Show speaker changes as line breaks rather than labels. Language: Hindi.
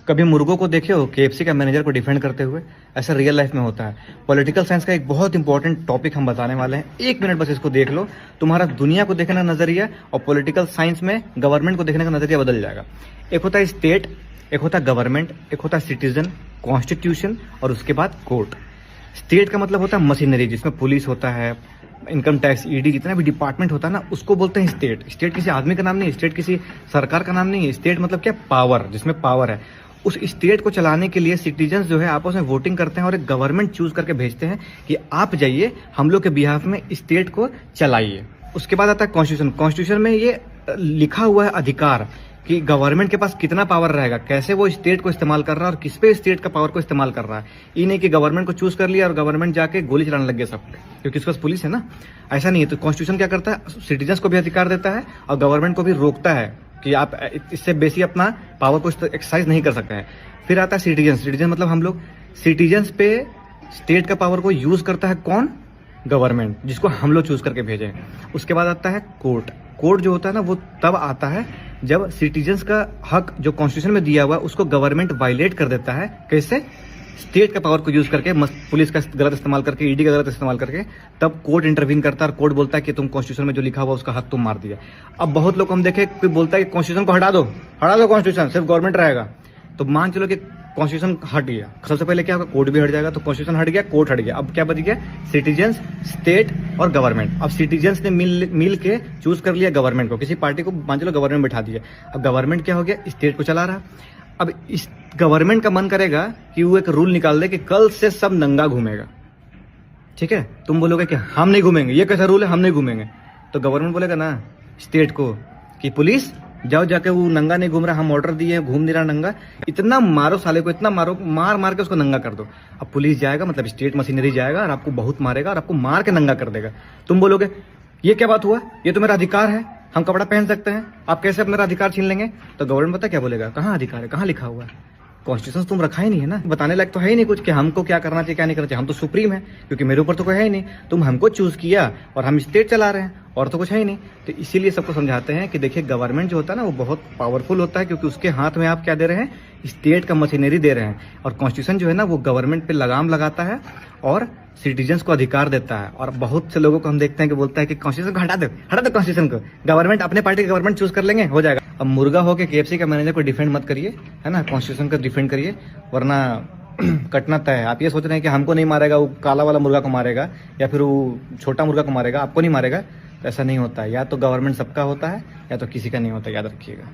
कभी मुर्गों को देखे हो केएफसी का मैनेजर को डिफेंड करते हुए? ऐसा रियल लाइफ में होता है। पॉलिटिकल साइंस का एक बहुत इंपॉर्टेंट टॉपिक हम बताने वाले हैं, 1 मिनट बस इसको देख लो, तुम्हारा दुनिया को देखने का नजरिया और पॉलिटिकल साइंस में गवर्नमेंट को देखने का नजरिया बदल जाएगा। एक होता है स्टेट, एक होता है गवर्नमेंट, एक होता है सिटीजन, कॉन्स्टिट्यूशन और उसके बाद कोर्ट। स्टेट का मतलब होता है मशीनरी, जिसमें पुलिस होता है, इनकम टैक्स, ईडी, जितना भी डिपार्टमेंट होता है ना, उसको बोलते हैं स्टेट। स्टेट किसी आदमी का नाम नहीं है, स्टेट किसी सरकार का नाम नहीं है। स्टेट मतलब क्या? पावर, जिसमें पावर है। उस स्टेट को चलाने के लिए सिटीजन्स जो है आपस में वोटिंग करते हैं और एक गवर्नमेंट चूज करके भेजते हैं कि आप जाइए हम लोग के बिहाफ में स्टेट को चलाइए। उसके बाद आता है कॉन्स्टिट्यूशन। कॉन्स्टिट्यूशन में ये लिखा हुआ है अधिकार कि गवर्नमेंट के पास कितना पावर रहेगा, कैसे वो स्टेट को इस्तेमाल कर रहा है और किस पे स्टेट का पावर को इस्तेमाल कर रहा है। ये नहीं कि गवर्नमेंट को चूज कर लिया और गवर्नमेंट जाके गोली चलाने लग गया सब पे, क्योंकि उसके पास पुलिस है ना। ऐसा नहीं है। तो कॉन्स्टिट्यूशन क्या करता है? सिटीजन्स को भी अधिकार देता है और गवर्नमेंट को भी रोकता है कि आप इससे बेसी अपना पावर को एक्सरसाइज नहीं कर सकते हैं। फिर आता है सिटीजन। सिटीजन मतलब हम लोग। सिटीजन्स पे स्टेट का पावर को यूज करता है कौन? गवर्नमेंट, जिसको हम लोग चूज करके भेजे। उसके बाद आता है कोर्ट। कोर्ट जो होता है ना, वो तब आता है जब सिटीजन्स का हक जो कॉन्स्टिट्यूशन में दिया हुआ है उसको गवर्नमेंट वायलेट कर देता है। कैसे? स्टेट का पावर को यूज करके, पुलिस का गलत इस्तेमाल करके, ईडी का गलत इस्तेमाल करके, तब कोर्ट इंटरवीन करता है और कोर्ट बोलता है कि तुम कॉन्स्टिट्यूशन में जो लिखा हुआ उसका हक तुम मार दिया। अब बहुत लोग हम देखे, कोई बोलता है कि कॉन्स्टिट्यूशन को हटा दो कॉन्स्टिट्यूशन, सिर्फ गवर्नमेंट रहेगा। तो मान चलो कि कॉन्स्टिट्यूशन हट गया, सबसे पहले क्या होगा? कोर्ट भी हट जाएगा। तो कॉन्स्टिट्यूशन हट गया, कोर्ट हट गया, अब क्या बच गया? सिटीजन्स, स्टेट और गवर्नमेंट। अब सिटीजन्स ने मिल के चूज कर लिया गवर्नमेंट को, किसी पार्टी को मान चलो गवर्नमेंट बैठा दिया। अब गवर्नमेंट क्या हो गया? स्टेट को चला रहा। अब इस गवर्नमेंट का मन करेगा कि वो एक रूल निकाल दे कि कल से सब नंगा घूमेगा। ठीक है, तुम बोलोगे कि हम नहीं घूमेंगे, ये कैसा रूल है, हम नहीं घूमेंगे। तो गवर्नमेंट बोलेगा ना स्टेट को कि पुलिस जाओ जाके, वो नंगा नहीं घूम रहा, हम ऑर्डर दिए, घूम नहीं रहा नंगा, इतना मारो साले को, इतना मारो, मार के उसको नंगा कर दो। अब पुलिस जाएगा, मतलब स्टेट मशीनरी जाएगा और आपको बहुत मारेगा और आपको मार के नंगा कर देगा। तुम बोलोगे ये क्या बात हुआ, ये तो मेरा अधिकार है, हम कपड़ा पहन सकते हैं, आप कैसे मेरा अधिकार छीन लेंगे? तो गवर्नमेंट पता क्या बोलेगा? कहाँ अधिकार है, कहाँ लिखा हुआ है? कॉन्स्टिट्यूशन तुम रखा ही नहीं है ना, बताने लायक तो है ही नहीं कुछ कि हमको क्या करना चाहिए क्या नहीं करना चाहिए। हम तो सुप्रीम है, क्योंकि मेरे ऊपर तो कोई है ही नहीं, तुम हमको चूज किया और हम स्टेट चला रहे हैं और तो कुछ है ही नहीं। तो इसीलिए सबको समझाते हैं कि देखिए गवर्नमेंट जो होता है ना, वो बहुत पावरफुल होता है, क्योंकि उसके हाथ में आप क्या दे रहे हैं? स्टेट का मशीनरी दे रहे हैं। और कॉन्स्टिट्यूशन जो है ना, वो गवर्नमेंट पे लगाम लगाता है और सिटीजन्स को अधिकार देता है। और बहुत से लोगों को हम देखते हैं कि बोलता है कि कॉन्स्टिट्यूशन को हटा दो कॉन्स्टिट्यूशन को, गवर्नमेंट अपने पार्टी का गवर्नमेंट चूज कर लेंगे, हो जाएगा। अब मुर्गा हो के केएफसी का मैनेजर को डिफेंड मत करिए, है ना, कॉन्स्टिट्यूशन का डिफेंड करिए, वरना कटना तय है। आप ये सोच रहे हैं कि हमको नहीं मारेगा, वो काला वाला मुर्गा को मारेगा या फिर वो छोटा मुर्गा को मारेगा, आपको नहीं मारेगा। तो ऐसा नहीं होता है। या तो गवर्नमेंट सबका होता है या तो किसी का नहीं होता, याद रखिएगा।